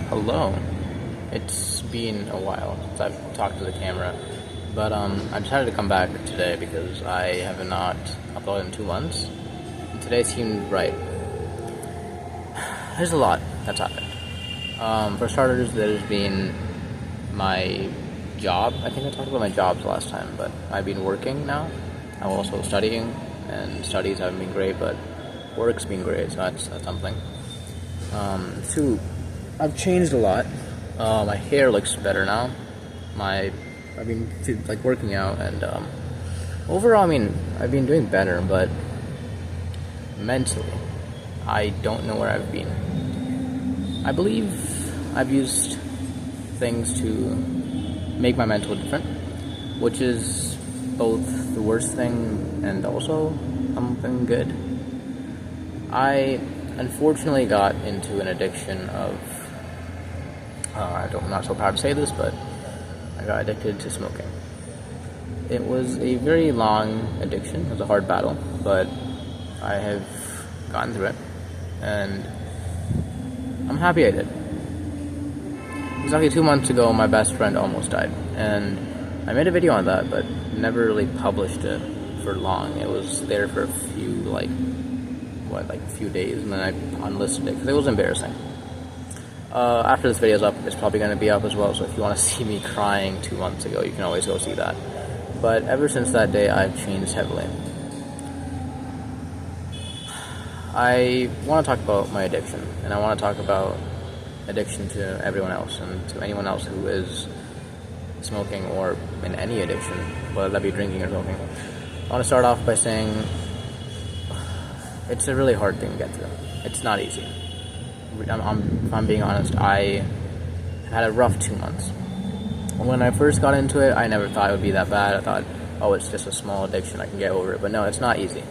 Hello. It's been a while since I've talked to the camera, but I decided to come back today because I have not uploaded in 2 months, and today seemed right. There's a lot that's happened. For starters, there's been my job. I think I talked about my jobs last time, but I've been working now. I'm also studying, and studies haven't been great, but work's been great, so that's something. Two, I've changed a lot. My hair looks better now. I've been working out, and overall, I've been doing better, but mentally, I don't know where I've been. I believe I've used things to make my mental different, which is both the worst thing and also something good. I unfortunately got into an addiction of, I'm not so proud to say this, but I got addicted to smoking. It was a very long addiction. It was a hard battle, but I have gotten through it, and I'm happy I did. Exactly 2 months ago, my best friend almost died, and I made a video on that, but never really published it for long. It was there for a few days, and then I unlisted it because it was embarrassing. After this video's up, it's probably going to be up as well, so if you want to see me crying 2 months ago, you can always go see that. But ever since that day, I've changed heavily. I want to talk about my addiction, and I want to talk about addiction to everyone else, and to anyone else who is smoking or in any addiction, whether that be drinking or smoking. I want to start off by saying it's a really hard thing to get through. It's not easy. If I'm being honest, I had a rough 2 months. When I first got into it, I never thought it would be that bad. I thought, oh, it's just a small addiction, I can get over it. But no, it's not easy.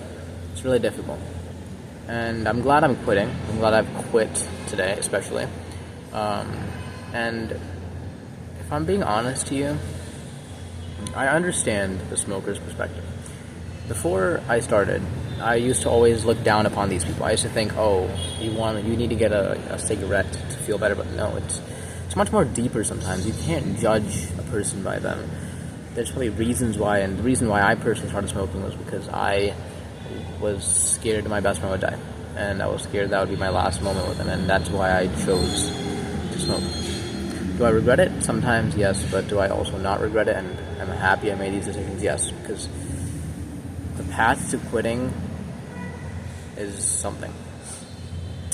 It's really difficult. And I'm glad I'm quitting. I'm glad I've quit today, especially. And if I'm being honest to you, I understand the smoker's perspective. Before I started, I used to always look down upon these people. I used to think, oh, you need to get a cigarette to feel better, but no, it's much more deeper sometimes. You can't judge a person by them. There's probably reasons why, and the reason why I personally started smoking was because I was scared my best friend would die, and I was scared that would be my last moment with him, and that's why I chose to smoke. Do I regret it? Sometimes, yes, but do I also not regret it, and I'm happy I made these decisions? Yes, because the path to quitting is something.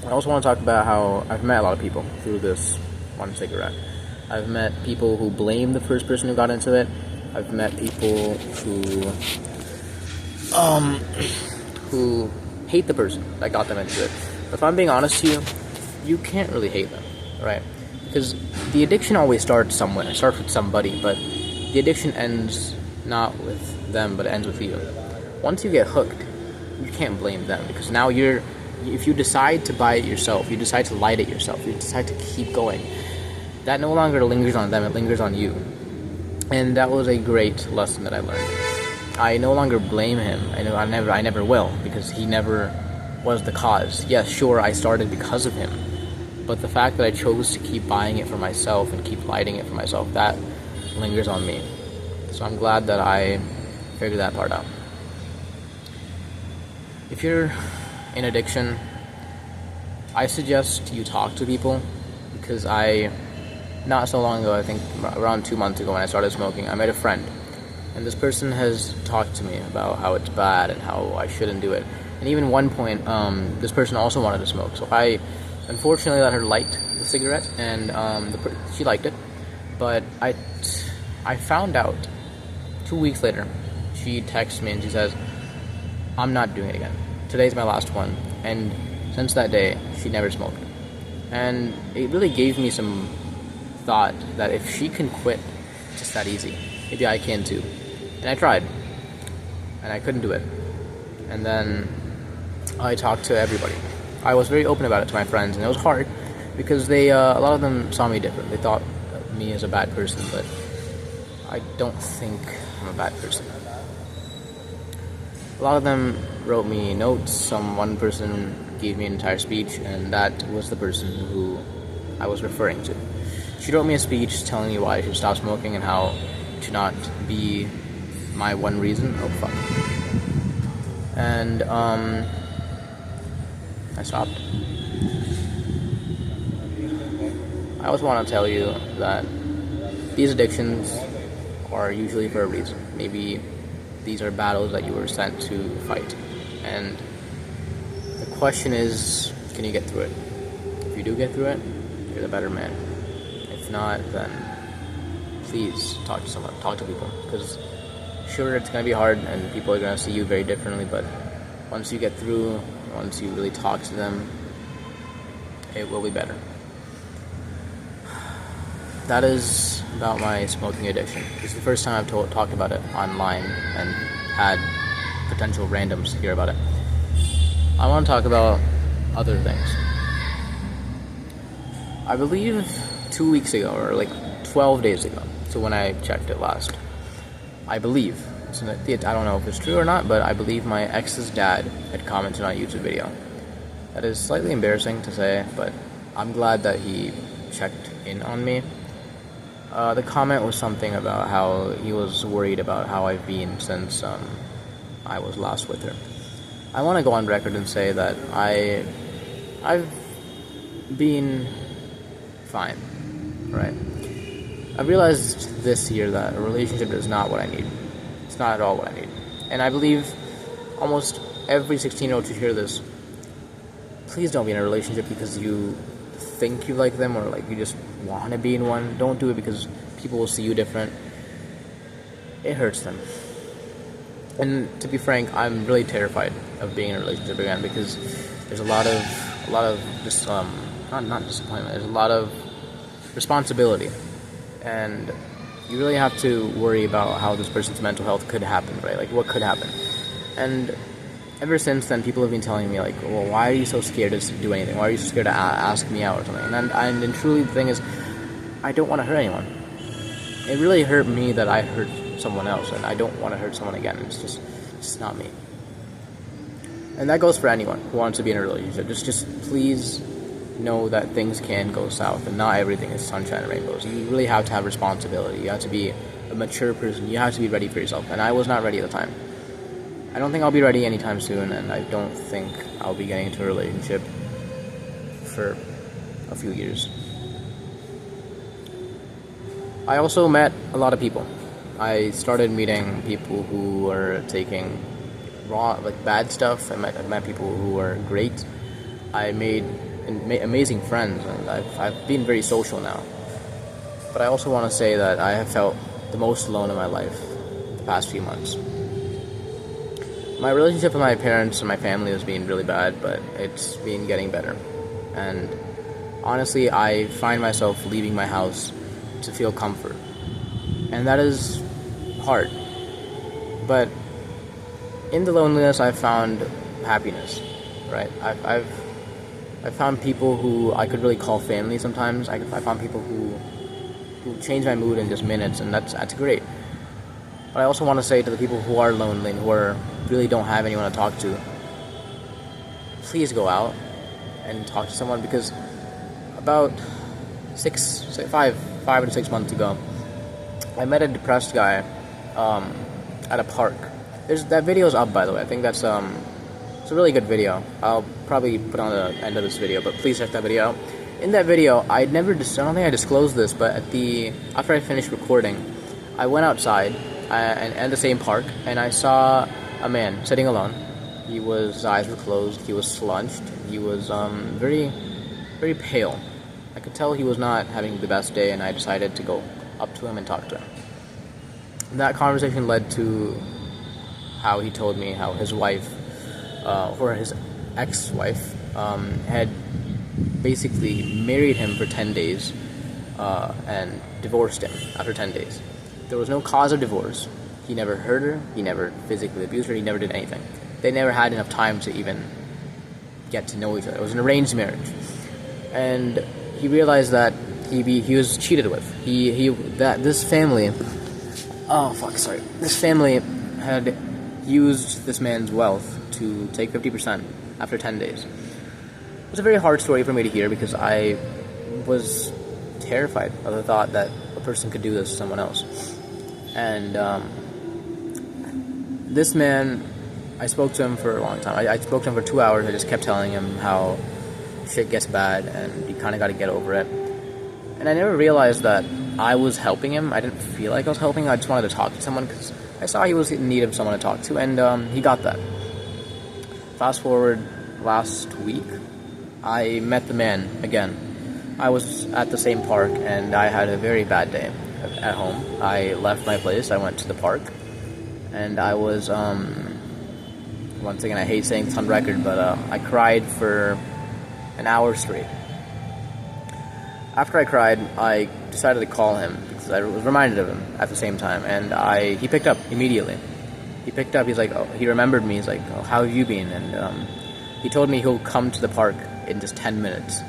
I also want to talk about how I've met a lot of people through this one cigarette. I've met people who blame the first person who got into it. I've met people who hate the person that got them into it. But if I'm being honest to you, you can't really hate them, right? Because the addiction always starts somewhere. It starts with somebody, but the addiction ends not with them, but it ends with you. Once you get hooked, you can't blame them, because now if you decide to buy it yourself, you decide to light it yourself, you decide to keep going, that no longer lingers on them, it lingers on you. And that was a great lesson that I learned. I no longer blame him. I never will, because he never was the cause. Yes, sure, I started because of him, but the fact that I chose to keep buying it for myself and keep lighting it for myself, that lingers on me. So I'm glad that I figured that part out. If you're in addiction, I suggest you talk to people, because not so long ago, I think around 2 months ago when I started smoking, I met a friend, and this person has talked to me about how it's bad and how I shouldn't do it. And even one point, this person also wanted to smoke, so I unfortunately let her light the cigarette, and she liked it. But I found out 2 weeks later, she texts me and she says, I'm not doing it again. Today's my last one. And since that day, she never smoked. And it really gave me some thought that if she can quit just that easy, maybe I can too. And I tried, and I couldn't do it. And then I talked to everybody. I was very open about it to my friends, and it was hard because a lot of them saw me different. They thought of me as a bad person, but I don't think I'm a bad person. A lot of them wrote me notes. One person gave me an entire speech, and that was the person who I was referring to. She wrote me a speech telling me why I should stop smoking and how to not be my one reason. Oh, fuck. And, I stopped. I also want to tell you that these addictions are usually for a reason. Maybe these are battles that you were sent to fight. And the question is, can you get through it? If you do get through it, you're the better man. If not, then please talk to someone, talk to people. Because sure, it's going to be hard and people are going to see you very differently, but once you get through, once you really talk to them, it will be better. That is about my smoking addiction. It's the first time I've talked about it online and had potential randoms hear about it. I want to talk about other things. I believe 2 weeks ago, or like 12 days ago, so when I checked it last, I believe, I don't know if it's true or not, but I believe my ex's dad had commented on a YouTube video. That is slightly embarrassing to say, but I'm glad that he checked in on me. The comment was something about how he was worried about how I've been since I was last with her. I want to go on record and say that I've been fine, right? I've realized this year that a relationship is not what I need. It's not at all what I need. And I believe almost every 16-year-old should hear this. Please don't be in a relationship because you think you like them or like you just want to be in one. Don't do it because people will see you different. It hurts them. And to be frank, I'm really terrified of being in a relationship again because there's a lot of just not disappointment. There's a lot of responsibility, and you really have to worry about how this person's mental health could happen, right? Like what could happen. And ever since then, people have been telling me like, well, why are you so scared to do anything? Why are you so scared to ask me out or something? And truly, the thing is, I don't want to hurt anyone. It really hurt me that I hurt someone else, and I don't want to hurt someone again. It's not me. And that goes for anyone who wants to be in a relationship. Just please know that things can go south, and not everything is sunshine and rainbows. You really have to have responsibility. You have to be a mature person. You have to be ready for yourself. And I was not ready at the time. I don't think I'll be ready anytime soon, and I don't think I'll be getting into a relationship for a few years. I also met a lot of people. I started meeting people who were taking bad stuff. I met people who were great. I made amazing friends, and I've been very social now. But I also want to say that I have felt the most alone in my life the past few months. My relationship with my parents and my family has been really bad, but it's been getting better. And honestly, I find myself leaving my house to feel comfort. And that is hard. But in the loneliness, I've found happiness, right? I've found people who I could really call family sometimes. I found people who change my mood in just minutes, and that's great. But I also want to say to the people who are lonely and who really don't have anyone to talk to, please go out and talk to someone, because about 5 to 6 months ago, I met a depressed guy at a park. That video's up, by the way. I think that's it's a really good video. I'll probably put on the end of this video, but please check that video out. In that video, I don't think I disclosed this, but after I finished recording, I went outside and the same park, and I saw a man sitting alone. His eyes were closed. He was slunched. He was very, very pale. I could tell he was not having the best day, and I decided to go up to him and talk to him. That conversation led to how he told me how his wife, or his ex-wife, had basically married him for 10 days and divorced him after 10 days. There was no cause of divorce. He never hurt her. He never physically abused her. He never did anything. They never had enough time to even get to know each other. It was an arranged marriage. And he realized that he was cheated with. This family had used this man's wealth to take 50% after 10 days. It's a very hard story for me to hear because I was terrified of the thought that a person could do this to someone else. And this man, I spoke to him for a long time. I spoke to him for 2 hours. I just kept telling him how shit gets bad and you kind of got to get over it. And I never realized that I was helping him. I didn't feel like I was helping him. I just wanted to talk to someone because I saw he was in need of someone to talk to, and he got that. Fast forward last week, I met the man again. I was at the same park, and I had a very bad day at home. I left my place, I went to the park, and I was, once again, I hate saying this on record, but I cried for an hour straight. After I cried, I decided to call him because I was reminded of him at the same time, and he picked up immediately. He picked up, he's like, oh, he remembered me, he's like, oh, how have you been? And he told me he'll come to the park in just 10 minutes.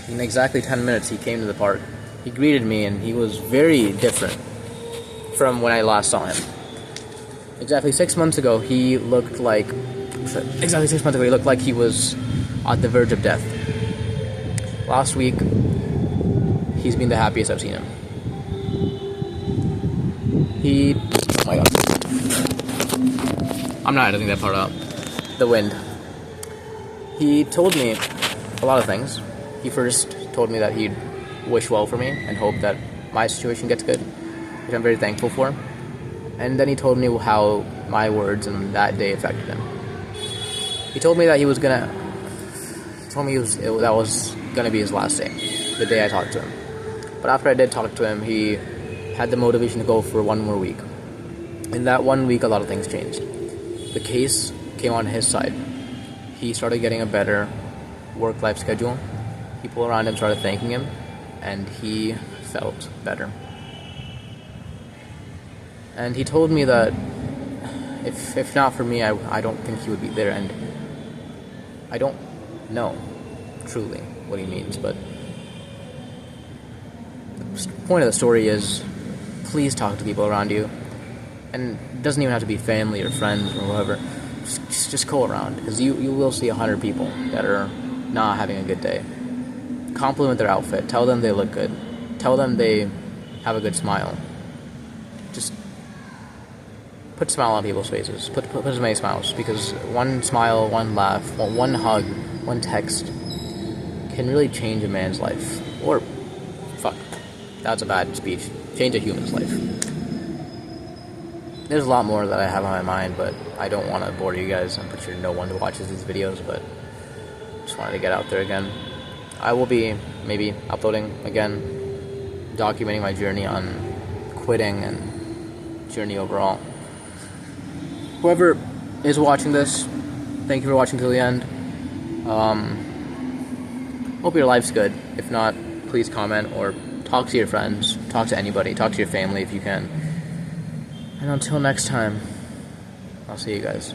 In exactly 10 minutes, he came to the park. He greeted me, and he was very different from when I last saw him. Exactly 6 months ago, he looked like he was on the verge of death. Last week, he's been the happiest I've seen him. Oh my god. I'm not editing that part out. The wind. He told me a lot of things. He first told me that he'd wish well for me and hope that my situation gets good, which I'm very thankful for. And then he told me how my words on that day affected him. He told me that that was gonna be his last day, the day I talked to him. But after I did talk to him, he had the motivation to go for one more week. In that 1 week, a lot of things changed. The case came on his side. He started getting a better work-life schedule. People around him started thanking him, and he felt better. And he told me that if not for me, I don't think he would be there, and I don't know truly what he means, but the point of the story is, please talk to people around you, and it doesn't even have to be family or friends or whatever. Just go around, because you will see 100 people that are not having a good day. Compliment their outfit, tell them they look good, tell them they have a good smile. Just put a smile on people's faces, put as many smiles, because one smile, one laugh, one hug, one text can really change a man's life. Or, fuck, that's a bad speech. Change a human's life. There's a lot more that I have on my mind, but I don't want to bore you guys. I'm pretty sure no one watches these videos, but just wanted to get out there again. I will be maybe uploading again, documenting my journey on quitting and journey overall. Whoever is watching this, thank you for watching till the end. Hope your life's good. If not, please comment or talk to your friends, talk to anybody, talk to your family if you can. And until next time, I'll see you guys.